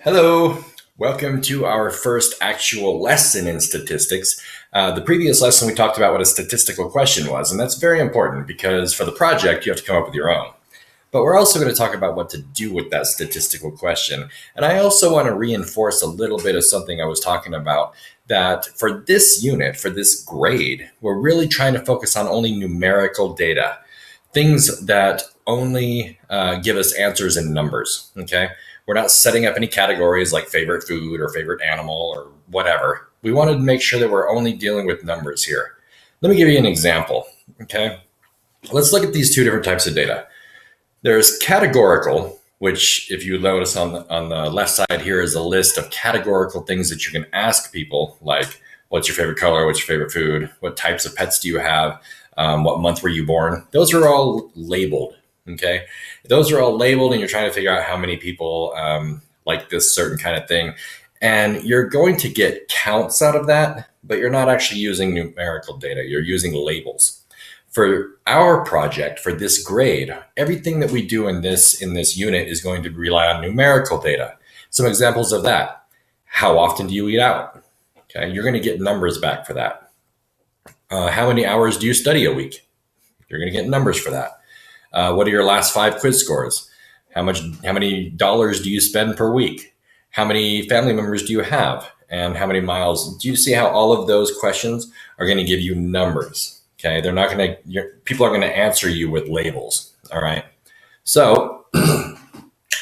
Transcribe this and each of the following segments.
Hello, welcome to our first actual lesson in statistics. The previous lesson we talked about what a statistical question was, and that's very important because for the project you have to come up with your own. But we're also going to talk about what to do with that statistical question. And I also want to reinforce a little bit of something I was talking about, that for this unit, for this grade, we're really trying to focus on only numerical data, things that only give us answers in numbers, okay? We're not setting up any categories like favorite food or favorite animal or whatever. We wanted to make sure that we're only dealing with numbers here. Let me give you an example, okay? Let's look at these two different types of data. There's categorical, which if you notice on the left side here is a list of categorical things that you can ask people, like what's your favorite color, what's your favorite food, what types of pets do you have, what month were you born? Those are all labeled, okay? Those are all labeled and you're trying to figure out how many people like this certain kind of thing. And you're going to get counts out of that, but you're not actually using numerical data. You're using labels. For our project, for this grade, everything that we do in this unit is going to rely on numerical data. Some examples of that. How often do you eat out? Okay, you're going to get numbers back for that. How many hours do you study a week? You're going to get numbers for that. What are your last 5 quiz scores? How many dollars do you spend per week? How many family members do you have? And how many miles? Do you see how all of those questions are going to give you numbers? Okay, they're not going to, people are going to answer you with labels. All right. So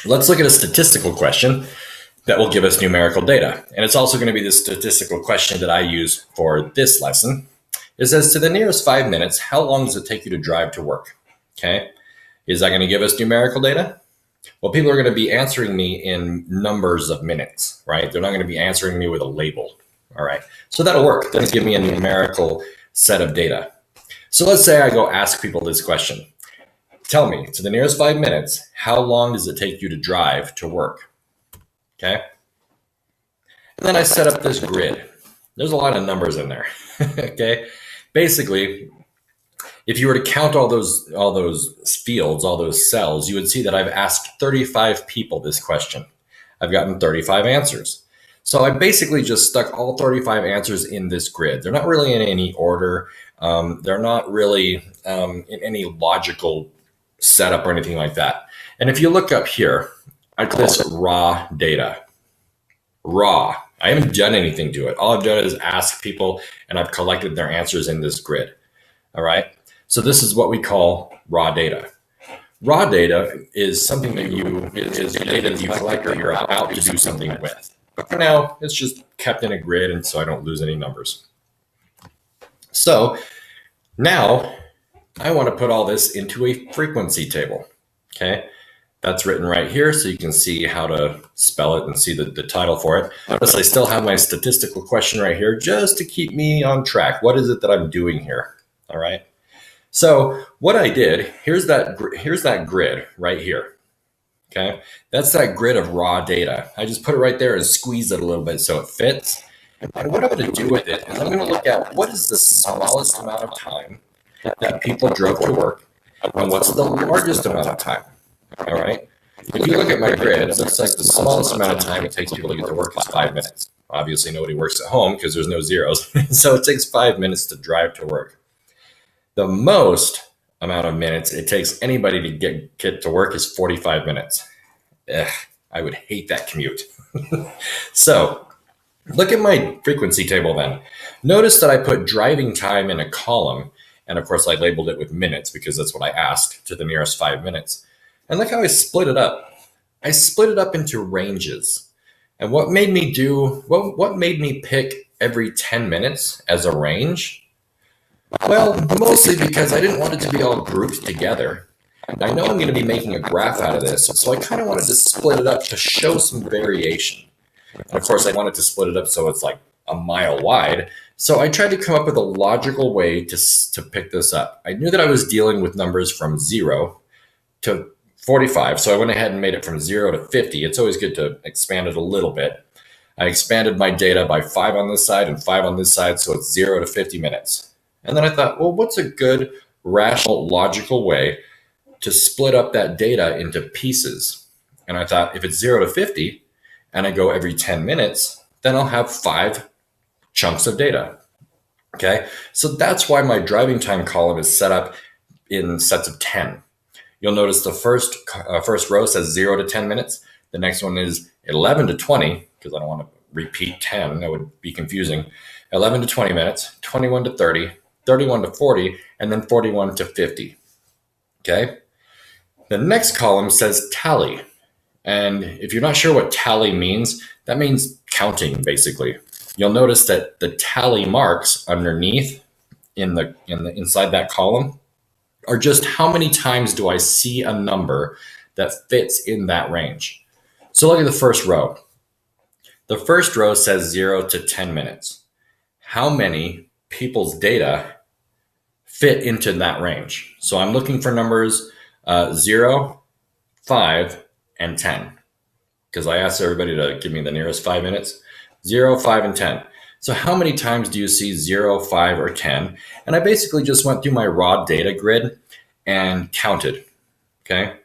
let's look at a statistical question that will give us numerical data. And it's also going to be the statistical question that I use for this lesson. It says, to the nearest 5 minutes, how long does it take you to drive to work? Okay. Is that going to give us numerical data? Well, people are going to be answering me in numbers of minutes, right? They're not going to be answering me with a label. All right. So that'll work. That'll give me a numerical set of data. So let's say I go ask people this question. Tell me, to the nearest 5 minutes, how long does it take you to drive to work? Okay. And then I set up this grid. There's a lot of numbers in there. Okay. Basically, if you were to count all those fields, all those cells, you would see that I've asked 35 people this question. I've gotten 35 answers. So I basically just stuck all 35 answers in this grid. They're not really in any order. They're not really in any logical setup or anything like that. And if you look up here, I call this raw data. Raw. I haven't done anything to it. All I've done is ask people and I've collected their answers in this grid. All right. So this is what we call raw data. Raw data is something that is data that you collect or you're about to do something with. But for now, it's just kept in a grid and so I don't lose any numbers. So now I want to put all this into a frequency table. Okay. That's written right here, so you can see how to spell it and see the title for it. But I still have my statistical question right here just to keep me on track. What is it that I'm doing here? All right. So what I did, here's that grid right here. Okay. That's that grid of raw data. I just put it right there and squeeze it a little bit so it fits. And what I'm going to do with it is I'm going to look at what is the smallest amount of time that people drove to work and what's the largest amount of time. All right. If you look at my grid, it looks like the smallest amount of time it takes people to get to work is 5 minutes. Obviously, nobody works at home because there's no zeros. So it takes 5 minutes to drive to work. The most amount of minutes it takes anybody to get to work is 45 minutes. I would hate that commute. So look at my frequency table then. Notice that I put driving time in a column. And of course, I labeled it with minutes because that's what I asked, to the nearest 5 minutes. And look how I split it up. I split it up into ranges. And what made me pick every 10 minutes as a range? Well, mostly because I didn't want it to be all grouped together. And I know I'm going to be making a graph out of this, so I kind of wanted to split it up to show some variation. And of course, I wanted to split it up so it's like a mile wide. So I tried to come up with a logical way to pick this up. I knew that I was dealing with numbers from 0 to 45. So I went ahead and made it from 0 to 50. It's always good to expand it a little bit. I expanded my data by 5 on this side and 5 on this side. So it's 0 to 50 minutes. And then I thought, well, what's a good, rational, logical way to split up that data into pieces? And I thought, if it's 0 to 50, and I go every 10 minutes, then I'll have 5 chunks of data. Okay, so that's why my driving time column is set up in sets of 10. You'll notice the first row says 0 to 10 minutes. The next one is 11 to 20, because I don't want to repeat 10. That would be confusing. 11 to 20 minutes, 21 to 30, 31 to 40, and then 41 to 50. Okay? The next column says tally. And if you're not sure what tally means, that means counting, basically. You'll notice that the tally marks underneath in the inside that column are just how many times do I see a number that fits in that range. So look at the first row. The first row says 0 to 10 minutes. How many people's data fit into that range? So I'm looking for numbers 0, 5, and 10, because I asked everybody to give me the nearest 5 minutes. 0, 5, and 10. So how many times do you see 0, 5, or 10? And I basically just went through my raw data grid and counted. Okay.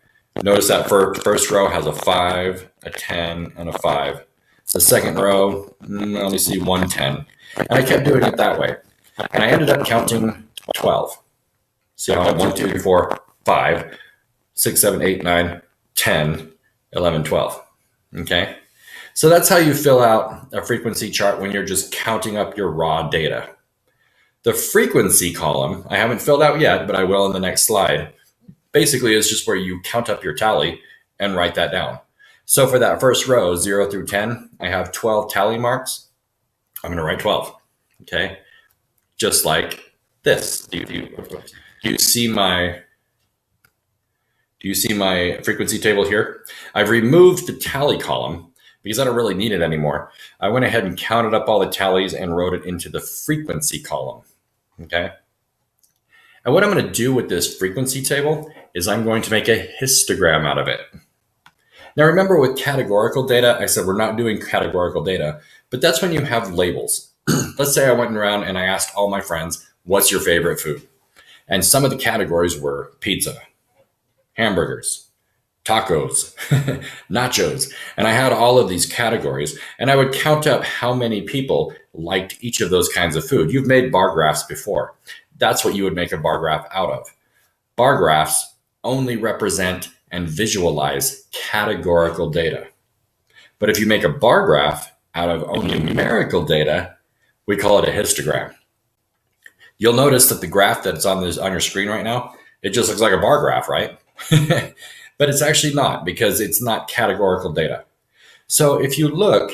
Notice that first row has a 5, a 10, and a 5. The second row, I only see 1 10. And I kept doing it that way. And I ended up counting 12. See how I have 1, 2, 3, 4, 5, 6, 7, 8, 9, 10, 11, 12. Okay. So that's how you fill out a frequency chart when you're just counting up your raw data. The frequency column, I haven't filled out yet, but I will in the next slide, basically is just where you count up your tally and write that down. So for that first row, 0 through 10, I have 12 tally marks. I'm going to write 12. Okay. Just like this. Do you see my frequency table here? I've removed the tally column because I don't really need it anymore. I went ahead and counted up all the tallies and wrote it into the frequency column. Okay. And what I'm going to do with this frequency table is I'm going to make a histogram out of it. Now remember, with categorical data, I said we're not doing categorical data, but that's when you have labels. Let's say I went around and I asked all my friends, what's your favorite food? And some of the categories were pizza, hamburgers, tacos, nachos. And I had all of these categories, and I would count up how many people liked each of those kinds of food. You've made bar graphs before. That's what you would make a bar graph out of. Bar graphs only represent and visualize categorical data. But if you make a bar graph out of only numerical data, we call it a histogram. You'll notice that the graph that's on your screen right now, it just looks like a bar graph, right? But it's actually not, because it's not categorical data. So if you look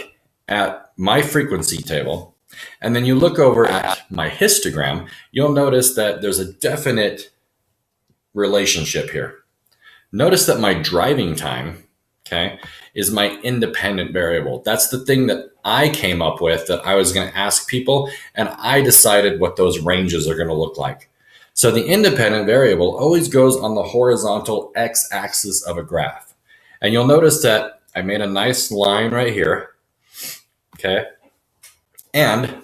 at my frequency table, and then you look over at my histogram, you'll notice that there's a definite relationship here. Notice that my driving time, okay, is my independent variable. That's the thing that I came up with that I was going to ask people, and I decided what those ranges are going to look like. So the independent variable always goes on the horizontal x-axis of a graph. And you'll notice that I made a nice line right here, okay? And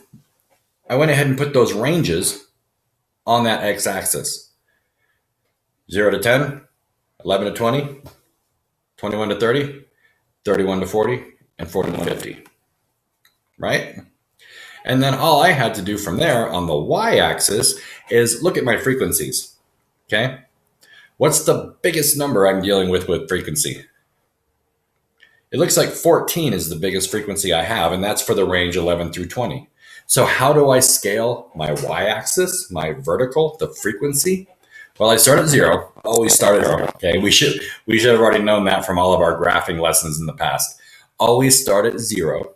I went ahead and put those ranges on that x-axis. 0 to 10, 11 to 20, 21 to 30, 31 to 40, and 41 to 50, right? And then all I had to do from there on the y-axis is look at my frequencies, okay? What's the biggest number I'm dealing with frequency? It looks like 14 is the biggest frequency I have, and that's for the range 11 through 20. So how do I scale my y-axis, my vertical, the frequency? Well, I start at 0, always start at 0, okay? We should have already known that from all of our graphing lessons in the past. Always start at 0.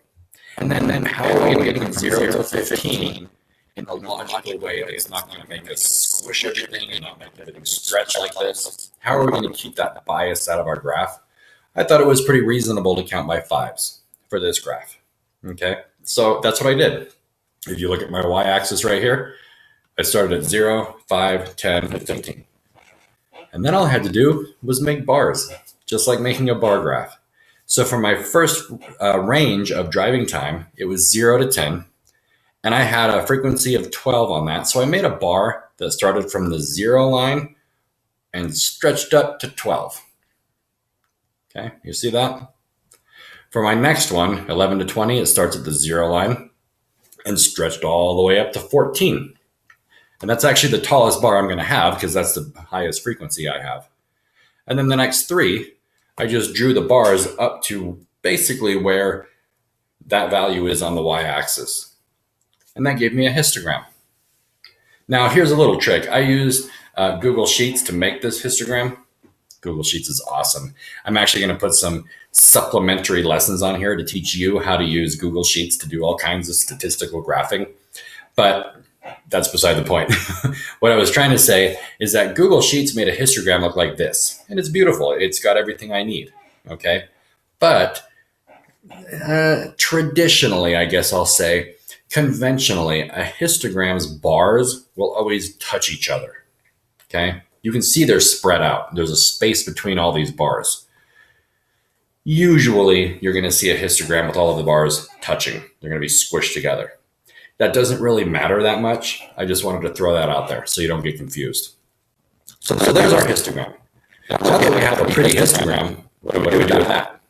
And then how are we going to get from 0 to 15 in a logical way that's not going to make us squish everything and not make everything stretch like this? How are we going to keep that bias out of our graph? I thought it was pretty reasonable to count by 5s for this graph, okay? So that's what I did. If you look at my y-axis right here, I started at 0, 5, 10, and 15. And then all I had to do was make bars, just like making a bar graph. So for my first range of driving time, it was 0 to 10, and I had a frequency of 12 on that. So I made a bar that started from the 0 line and stretched up to 12. Okay, you see that? For my next one, 11 to 20, it starts at the 0 line and stretched all the way up to 14. And that's actually the tallest bar I'm going to have because that's the highest frequency I have. And then the next 3, I just drew the bars up to basically where that value is on the y-axis. And that gave me a histogram. Now, here's a little trick. I used Google Sheets to make this histogram. Google Sheets is awesome. I'm actually going to put some supplementary lessons on here to teach you how to use Google Sheets to do all kinds of statistical graphing. But that's beside the point. What I was trying to say is that Google Sheets made a histogram look like this. And it's beautiful. It's got everything I need. Okay. But traditionally, I guess I'll say, conventionally, a histogram's bars will always touch each other. Okay. You can see they're spread out. There's a space between all these bars. Usually, you're going to see a histogram with all of the bars touching. They're going to be squished together. That doesn't really matter that much. I just wanted to throw that out there so you don't get confused. So there's our histogram. Now that we have a pretty histogram, what do we do with that?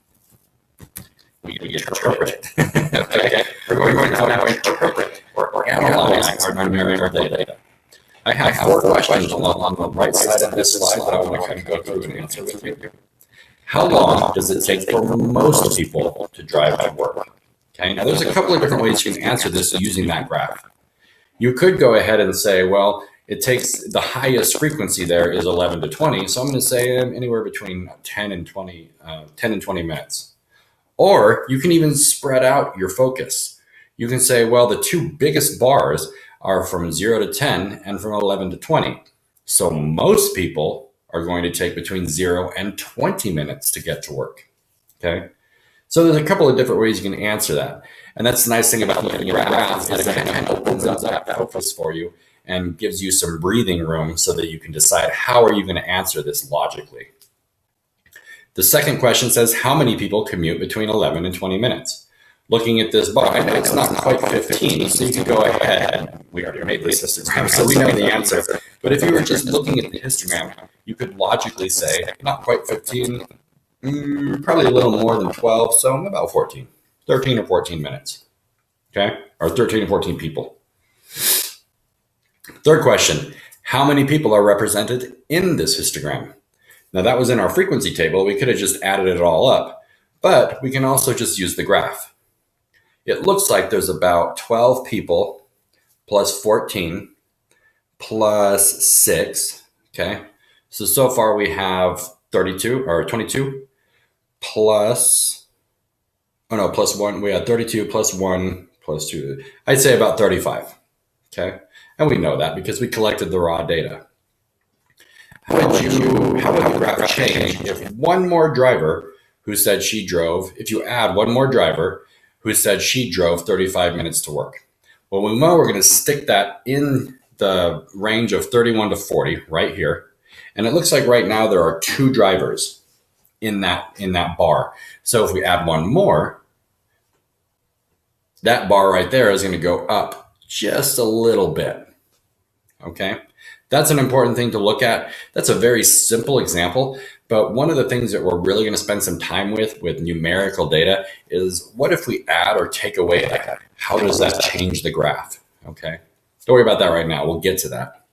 We interpret it. Okay? We're going to now interpret or analyze our numerical data. I have 4 questions along the right side of this slide that I want to kind of go through and answer with you. How long does it take for most people to drive to work? Okay, now there's a couple of different ways you can answer this using that graph. You could go ahead and say, well, it takes the highest frequency there is 11 to 20. So I'm going to say anywhere between 10 and 20 minutes. Or you can even spread out your focus. You can say, well, the 2 biggest bars are from 0 to 10 and from 11 to 20. So most people are going to take between 0 and 20 minutes to get to work. Okay. So there's a couple of different ways you can answer that. And that's the nice thing about looking at a graph is it kind of opens up that focus for you and gives you some breathing room so that you can decide how are you going to answer this logically. The second question says, how many people commute between 11 and 20 minutes? Looking at this bar, I know it's not quite 15, so you can go ahead. We already made this histogram, so we know the answer. But if you were just looking at the histogram, you could logically say, not quite 15, probably a little more than 12, so about 14, 13 or 14 minutes, okay? Or 13 or 14 people. Third question, how many people are represented in this histogram? Now that was in our frequency table. We could have just added it all up, but we can also just use the graph. It looks like there's about 12 people plus 14 plus 6, okay? So far we have 32 or 22 plus 1. We had 32 plus 1 plus 2. I'd say about 35, okay? And we know that because we collected the raw data. How would the graph change if one more driver who said she drove, if you add one more driver who said she drove 35 minutes to work? Well, we know we're going to stick that in the range of 31 to 40 right here. And it looks like right now there are 2 drivers in that bar. So if we add one more, that bar right there is going to go up just a little bit. Okay? That's an important thing to look at. That's a very simple example, but one of the things that we're really going to spend some time with numerical data is what if we add or take away that? How does that change the graph? Okay, don't worry about that right now. We'll get to that.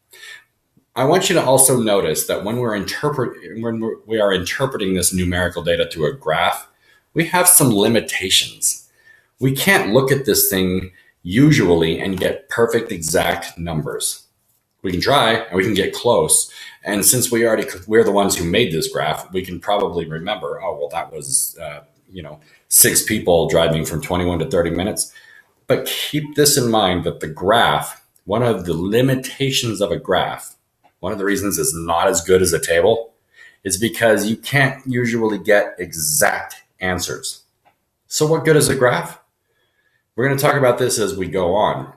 I want you to also notice that when we are interpreting this numerical data through a graph, we have some limitations. We can't look at this thing usually and get perfect exact numbers. We can try and we can get close. And since we're the ones who made this graph, we can probably remember, oh, well, that was, 6 people driving from 21 to 30 minutes. But keep this in mind that the graph, one of the limitations of a graph, one of the reasons it's not as good as a table is because you can't usually get exact answers. So what good is a graph? We're going to talk about this as we go on.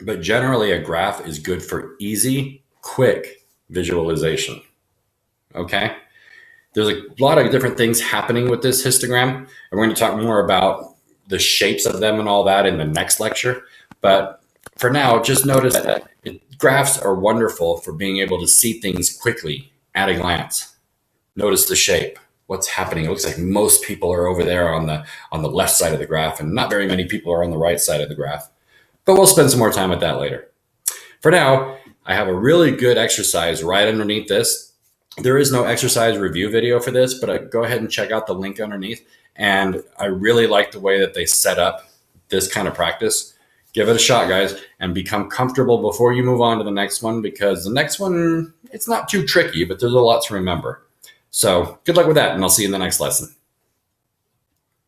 But generally, a graph is good for easy, quick visualization. Okay? There's a lot of different things happening with this histogram, and we're going to talk more about the shapes of them and all that in the next lecture. But for now, just notice that graphs are wonderful for being able to see things quickly at a glance. Notice the shape. what's happening. It looks like most people are over there on the left side of the graph, and not very many people are on the right side of the graph. But we'll spend some more time with that later. For now, I have a really good exercise right underneath this. There is no exercise review video for this, but go ahead and check out the link underneath. And I really like the way that they set up this kind of practice. Give it a shot, guys, and become comfortable before you move on to the next one, because the next one, it's not too tricky, but there's a lot to remember. So good luck with that, and I'll see you in the next lesson.